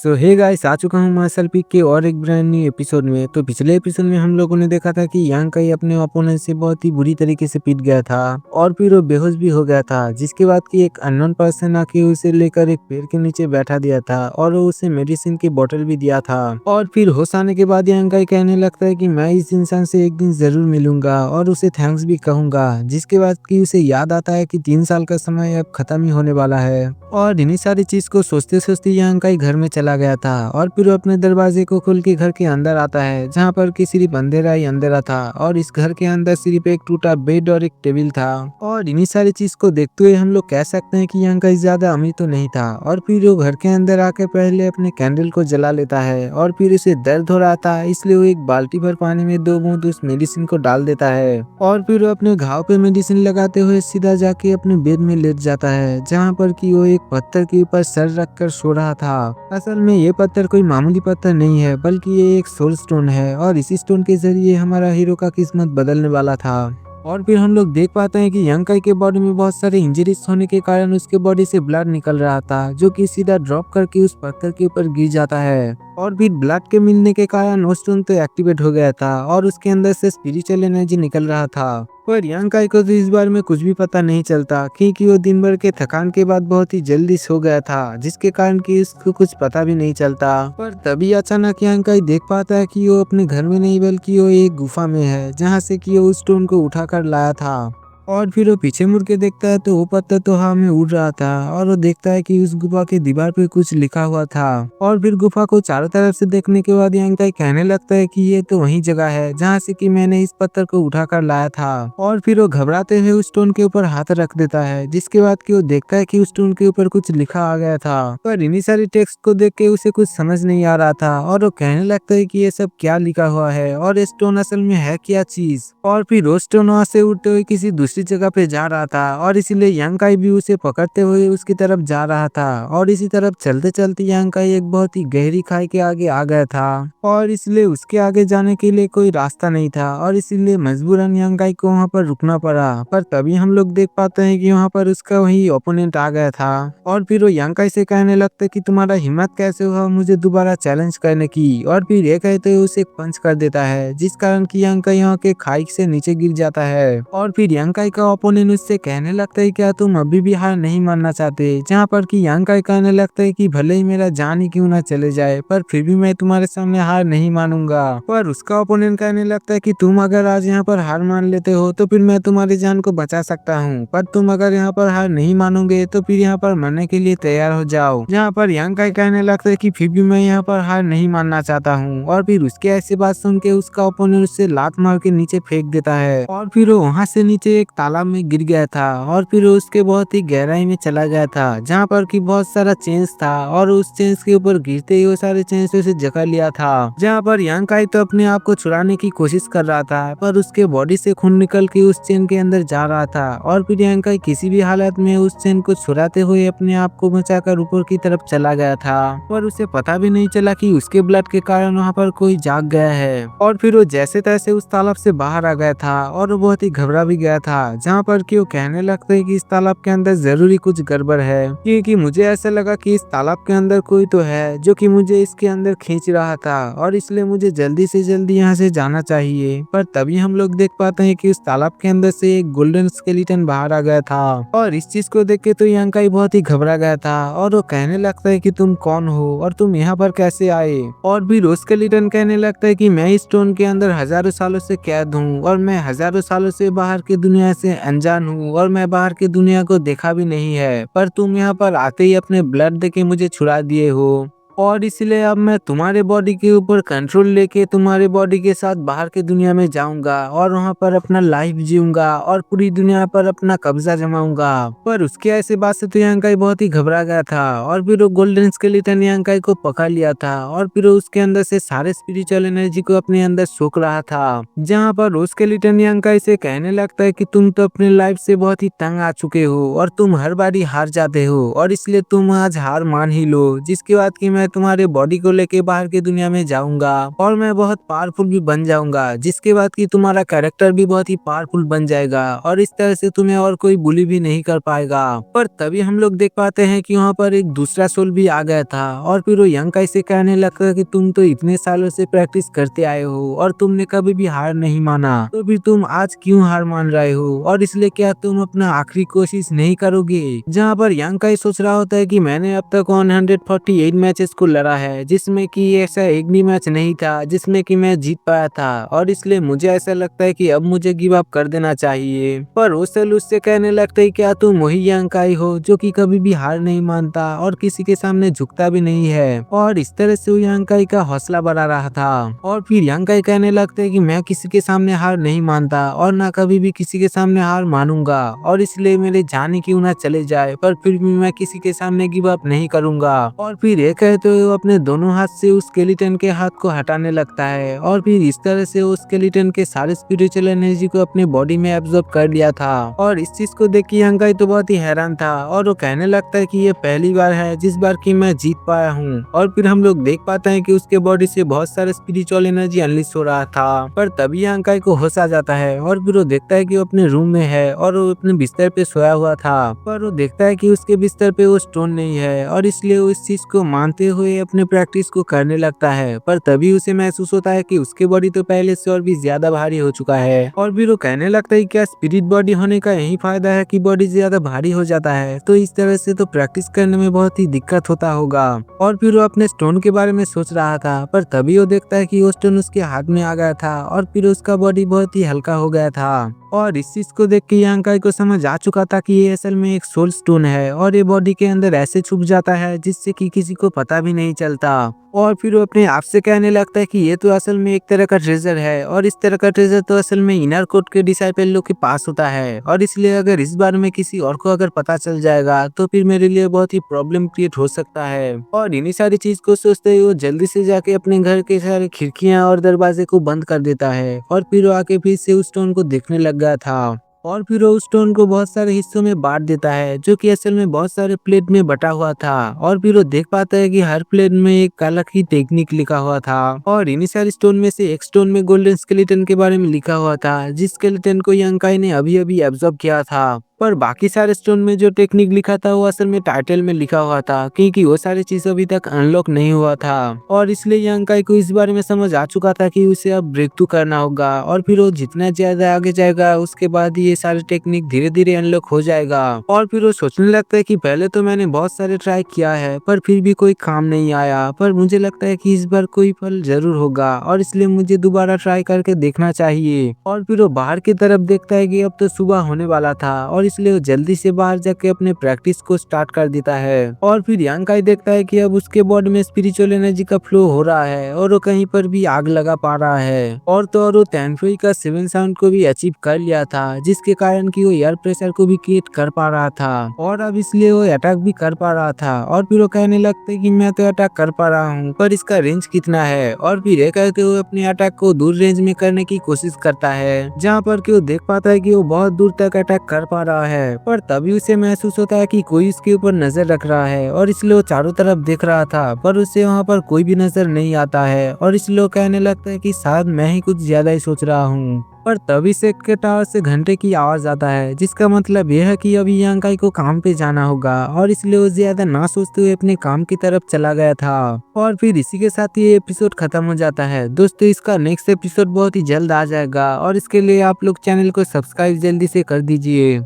Hey guys, आ चुका हूँ martial peak के और एक ब्रांड न्यू एपिसोड में। तो पिछले एपिसोड में हम लोगों ने देखा था कि यांग काई अपने ओपोनेंट से बहुत ही बुरी तरीके से पीट गया था और फिर वो बेहोश भी हो गया था, जिसके बाद कि एक अननोन पर्सन आके उसे लेकर एक पेड़ के नीचे बैठा दिया था और वो उसे मेडिसिन की बोतल भी दिया था। और फिर होश आने के बाद यांग काई कहने लगता है कि मैं इस इंसान से एक दिन जरूर मिलूंगा और उसे थैंक्स भी कहूंगा, जिसके बाद कि उसे याद आता है कि 3 साल का समय अब खत्म ही होने वाला है। और इन्हीं सारी चीज को सोचते सोचते यांग काई घर में चला गया था और फिर वो अपने दरवाजे को खोल के घर के अंदर आता है, जहाँ पर कि सिर्फ अंधेरा ही अंधेरा था और इस घर के अंदर सिर्फ एक टूटा बेड और एक टेबल था। और इन्हीं सारी चीज को देखते हुए हम लोग कह सकते हैं कि यांग काई ज्यादा अमीर तो नहीं था। और फिर वो घर के अंदर आके पहले अपने कैंडल को जला लेता है और फिर उसे दर्द हो रहा था, इसलिए वो एक बाल्टी भर पानी में 2 बूंद उस मेडिसिन को डाल देता है और फिर वो अपने घाव पे मेडिसिन लगाते हुए सीधा जाके अपने बेड में लेट जाता है, जहाँ पर कि वो एक पत्थर के ऊपर सर रखकर सो रहा था। असल में ये पत्थर कोई मामूली पत्थर नहीं है, बल्कि ये एक सोल स्टोन है और इसी स्टोन के जरिए हमारा हीरो का किस्मत बदलने वाला था। और फिर हम लोग देख पाते हैं कि यांग काई के बॉडी में बहुत सारे इंजरीज होने के कारण उसके बॉडी से ब्लड निकल रहा था, जो कि सीधा ड्रॉप करके उस पत्थर के ऊपर गिर जाता है। और फिर ब्लड के मिलने के कारण वो स्टोन तो एक्टिवेट हो गया था और उसके अंदर से स्पिरिचुअल एनर्जी निकल रहा था। पर यांग काई को तो इस बारे में कुछ भी पता नहीं चलता, क्योंकि वो दिन भर के थकान के बाद बहुत ही जल्दी सो गया था, जिसके कारण कि उसको कुछ पता भी नहीं चलता। पर तभी अचानक यांग काई देख पाता है कि वो अपने घर में नहीं बल्कि वो एक गुफा में है, जहाँ से कि वो उस स्टोन को उठाकर लाया था। और फिर वो पीछे मुड़ के देखता है तो वो पत्थर तो हवा में उड़ रहा था और वो देखता है कि उस गुफा की दीवार पे कुछ लिखा हुआ था। और फिर गुफा को चारों तरफ से देखने के बाद यांग काई कहने लगता है कि ये तो वही जगह है जहाँ से कि मैंने इस पत्थर को उठाकर लाया था। और फिर वो घबराते हुए उस स्टोन के ऊपर हाथ रख देता है, जिसके बाद कि वो देखता है कि उस स्टोन के ऊपर कुछ लिखा आ गया था। पर इन्हीं सारी टेक्स्ट को देख के उसे कुछ समझ नहीं आ रहा था और वो कहने लगता है कि ये सब क्या लिखा हुआ है और ये स्टोन असल में है क्या चीज। और फिर वो स्टोन वहां से उड़ते हुए किसी दूसरी जगह पे जा रहा था और इसीलिए यांग काई भी उसे पकड़ते हुए उसकी तरफ जा रहा था। और इसी तरफ चलते चलते यांग काई एक बहुत ही गहरी खाई के आगे आ गया था और इसलिए उसके आगे जाने के लिए कोई रास्ता नहीं था और इसीलिए मजबूरन यांग काई को वहाँ पर रुकना पड़ा। पर तभी हम लोग देख पाते हैं कि वहाँ पर उसका वही ओपोनेंट आ गया था और फिर वो यांग काई से कहने लगता है कि तुम्हारा हिम्मत कैसे हुआ मुझे दोबारा चैलेंज करने की। और फिर ये कहते हुए उसे पंच कर देता है, जिस कारण कि यांग काई यहाँ के खाई से नीचे गिर जाता है। और फिर यांग काई का ओपोनेंट उससे कहने लगता है क्या तुम अभी भी हार नहीं मानना चाहते, जहाँ पर कि यांग काई कहने लगता है कि भले ही मेरा जान ही क्यों ना चले जाए पर फिर भी मैं तुम्हारे सामने हार नहीं मानूंगा। पर उसका ओपोनेंट कहने लगता है कि तुम अगर आज यहाँ पर हार मान लेते हो तो फिर मैं तुम्हारी जान को बचा सकता हूँ, पर तुम अगर यहाँ पर हार नहीं मानोगे तो फिर यहाँ पर मरने के लिए तैयार हो जाओ। जहाँ पर यांग काई कहने लगता है कि फिर भी मैं यहाँ पर हार नहीं मानना चाहता हूँ। और फिर उसके ऐसी बात सुन के उसका ओपोनेंट उससे लात मार के नीचे फेंक देता है और फिर वो वहाँ से नीचे एक तालाब में गिर गया था और फिर वो उसके बहुत ही गहराई में चला गया था, जहाँ पर कि बहुत सारा चेंज था और उस चेंज के ऊपर गिरते ही वो सारे चेंज उसे जकड़ लिया था। जहाँ पर यांग काई तो अपने आप को छुड़ाने की कोशिश कर रहा था, पर उसके बॉडी से खून निकल के उस चेन के अंदर जा रहा था और फिर यांग काई किसी भी हालत में उस चेन को छुड़ाते हुए अपने आप को बचाकर ऊपर की तरफ चला गया था। पर उसे पता भी नहीं चला कि उसके ब्लड के कारण वहाँ पर कोई जाग गया है। और फिर वो जैसे तैसे उस तालाब से बाहर आ गया था और वो बहुत ही घबरा भी गया था, जहाँ पर कि वो कहने लगता है कि इस तालाब के अंदर जरूरी कुछ गड़बड़ है, क्योंकि मुझे ऐसा लगा कि इस तालाब के अंदर कोई तो है जो कि मुझे इसके अंदर खींच रहा था और इसलिए मुझे जल्दी से जल्दी यहाँ से जाना चाहिए। पर तभी हम लोग देख पाते हैं कि उस तालाब के अंदर से एक गोल्डन स्केलेटन बाहर आ गया था और इस चीज को देख के तो यांग काई बहुत ही घबरा गया था और वो कहने लगता है कि तुम कौन हो और तुम यहाँ पर कैसे आए। और भी रोज स्केलेटन कहने लगता है कि मैं इस स्टोन के अंदर हजारों सालों से कैद हूँ और मैं हजारों सालों से बाहर की दुनिया से अनजान हूँ और मैं बाहर की दुनिया को देखा भी नहीं है, पर तुम यहाँ पर आते ही अपने ब्लड देके मुझे छुड़ा दिए हो और इसलिए अब मैं तुम्हारे बॉडी के ऊपर कंट्रोल लेके तुम्हारे बॉडी के साथ बाहर की दुनिया में जाऊंगा और वहां पर अपना लाइफ जीऊंगा और पूरी दुनिया पर अपना कब्जा जमाऊंगा। पर उसके ऐसे बात से तो यांग काई बहुत ही घबरा गया था और फिर वो गोल्डन स्केलेटन यांग काई को पकड़ लिया था और फिर वो उसके अंदर से सारे स्पिरिचुअल एनर्जी को अपने अंदर सोख रहा था। जहाँ पर वो स्केलेटन यांग काई से कहने लगता है कि तुम तो अपने लाइफ से बहुत ही तंग आ चुके हो और तुम हर बारी हार जाते हो और इसलिए तुम आज हार मान ही लो, जिसके बाद कि मैं तुम्हारे बॉडी को लेके बाहर की दुनिया में जाऊंगा और मैं बहुत पावरफुल भी बन जाऊंगा, जिसके बाद कि तुम्हारा कैरेक्टर भी बहुत ही पावरफुल बन जाएगा और इस तरह से तुम्हें और कोई बुली भी नहीं कर पाएगा। पर तभी हम लोग देख पाते हैं कि वहाँ पर एक दूसरा सोल भी आ गया था और फिर वो यंग काई से कहने लगता कि तुम तो इतने सालों से प्रैक्टिस करते आए हो और तुमने कभी भी हार नहीं माना, तो फिर तुम आज क्यों हार मान रहे हो और इसलिए क्या तुम अपना आखिरी कोशिश नहीं करोगे। जहाँ पर यंग काई सोच रहा होता है कि मैंने अब तक 148 मैचेस को लड़ा है, जिसमें कि ऐसा एक भी मैच नहीं था जिसमें कि मैं जीत पाया था और इसलिए मुझे ऐसा लगता है कि अब मुझे गिव अप कर देना चाहिए। पर ओसेल उससे कहने लगता है क्या तुम वही यंग काई हो जो कि कभी भी हार नहीं मानता और किसी के सामने झुकता भी नहीं है। और इस तरह से वो यंग काई का हौसला बढ़ा रहा था और फिर यंग काई कहने लगते है कि मैं किसी के सामने हार नहीं मानता और ना कभी भी किसी के सामने हार मानूंगा और इसलिए मेरे जाने क्यों ना चले जाए, पर फिर भी मैं किसी के सामने गिव अप नहीं करूंगा। और फिर ये कहते हुए वो अपने दोनों हाथ से उस स्केलेटन के हाथ को हटाने लगता है और फिर इस तरह से उस स्केलेटन के सारे स्पिरिचुअल एनर्जी को अपने बॉडी में एब्जॉर्ब कर लिया था। और इस चीज को देख के यंग काई तो बहुत ही हैरान था और वो कहने लगता है कि ये पहली बार है जिस बार की मैं जीत पाया हूँ। और फिर हम लोग देख पाते हैं कि उसके बॉडी से बहुत सारे स्पिरिचुअल एनर्जी अनलिस्ट हो रहा था। पर तभी यंग काई को होश आ जाता है और फिर वो देखता है कि वो अपने रूम में है और वो अपने बिस्तर पे सोया हुआ था, पर वो देखता है कि उसके बिस्तर पे वो स्टोन नहीं है और इसलिए वो इस चीज को मानते हुए अपने प्रैक्टिस को करने लगता है। पर तभी उसे महसूस होता है कि उसकी बॉडी तो पहले से और भी ज्यादा भारी हो चुका है और फिर वो कहने लगता है क्या स्पिरिट बॉडी होने का यही फायदा है कि बॉडी ज्यादा भारी हो जाता है, तो इस तरह से तो प्रैक्टिस करने में बहुत ही दिक्कत होता होगा। और फिर वो अपने स्टोन के बारे में सोच रहा था, पर तभी वो देखता है कि वो स्टोन उसके हाथ में आ गया था और फिर उसका बॉडी बहुत ही हल्का हो गया था। और इस चीज को देख के यंग काई को समझ आ चुका था कि ये असल में एक सोल स्टोन है और ये बॉडी के अंदर ऐसे छुप जाता है जिससे कि किसी को पता भी नहीं चलता। और फिर वो अपने आप से कहने लगता है कि ये तो असल में एक तरह का ट्रेजर है और इस तरह का ट्रेजर तो असल में इनर कोड के डिसाइपल लोग के पास होता है और इसलिए अगर इस बारे में किसी और को अगर पता चल जाएगा तो फिर मेरे लिए बहुत ही प्रॉब्लम क्रिएट हो सकता है। और इन्हीं सारी चीज को सोचते हुए वो जल्दी से जाके अपने घर के सारे खिड़कियां और दरवाजे को बंद कर देता है और फिर वो आके फिर से उस स्टोन को देखने लग गया था। और फिर वो उस स्टोन को बहुत सारे हिस्सों में बांट देता है जो कि असल में बहुत सारे प्लेट में बटा हुआ था। और फिर वो देख पाता है कि हर प्लेट में एक अलग ही टेक्निक लिखा हुआ था और इन्हीं सारे स्टोन में से एक स्टोन में गोल्डन स्केलेटन के बारे में लिखा हुआ था, जिस स्केलेटन को यंग काई ने अभी अभी एब्जॉर्ब किया था। पर बाकी सारे स्टोन में जो टेक्निक लिखा था वो असल में टाइटल में लिखा हुआ था, क्योंकि वो सारी चीज अभी तक अनलॉक नहीं हुआ था। और इसलिए यंग काई को इस बारे में समझ आ चुका था कि उसे अब ब्रेक थ्रू करना होगा और फिर वो जितना ज्यादा आगे जाएगा उसके बाद ये सारे टेक्निक धीरे धीरे अनलॉक हो जाएगा। और फिर वो सोचने लगता है कि पहले तो मैंने बहुत सारे ट्राई किया है पर फिर भी कोई काम नहीं आया, पर मुझे लगता है कि इस बार कोई फल जरूर होगा और इसलिए मुझे दोबारा ट्राई करके देखना चाहिए। और फिर वो बाहर की तरफ देखता है कि अब तो सुबह होने वाला था और इसलिए वो जल्दी से बाहर जाके अपने प्रैक्टिस को स्टार्ट कर देता है। और फिर यंग काई देखता है कि अब उसके बॉडी में स्पिरिचुअल एनर्जी का फ्लो हो रहा है और वो कहीं पर भी आग लगा पा रहा है। और तो और वो तैनफुई का 7 साउंड को भी अचीव कर लिया था, जिसके कारण कि वो एयर प्रेशर को भी क्रिएट कर पा रहा था और अब इसलिए वो अटैक भी कर पा रहा था। और फिर वो कहने लगता है कि मैं तो अटैक कर पा रहा हूँ पर इसका रेंज कितना है। और फिर ये कहते हुए अपने अटैक को दूर रेंज में करने की कोशिश करता है, जहाँ पर कि वो देख पाता है कि वो बहुत दूर तक अटैक कर पा रहा है। पर तभी उसे महसूस होता है कि कोई उसके ऊपर नजर रख रहा है और इसलिए वो चारों तरफ देख रहा था पर उसे वहाँ पर कोई भी नजर नहीं आता है और इसलिए वो कहने लगता है कि शायद मैं ही कुछ ज्यादा ही सोच रहा हूँ। पर तभी से के टावर से घंटे की आवाज आता है, जिसका मतलब यह है कि अभी यंग काई को काम पे जाना होगा और इसलिए वो ज्यादा ना सोचते हुए अपने काम की तरफ चला गया था। और फिर इसी के साथ ये एपिसोड खत्म हो जाता है। दोस्तों इसका नेक्स्ट एपिसोड बहुत ही जल्द आ जाएगा और इसके लिए आप लोग चैनल को सब्सक्राइब जल्दी से कर दीजिए।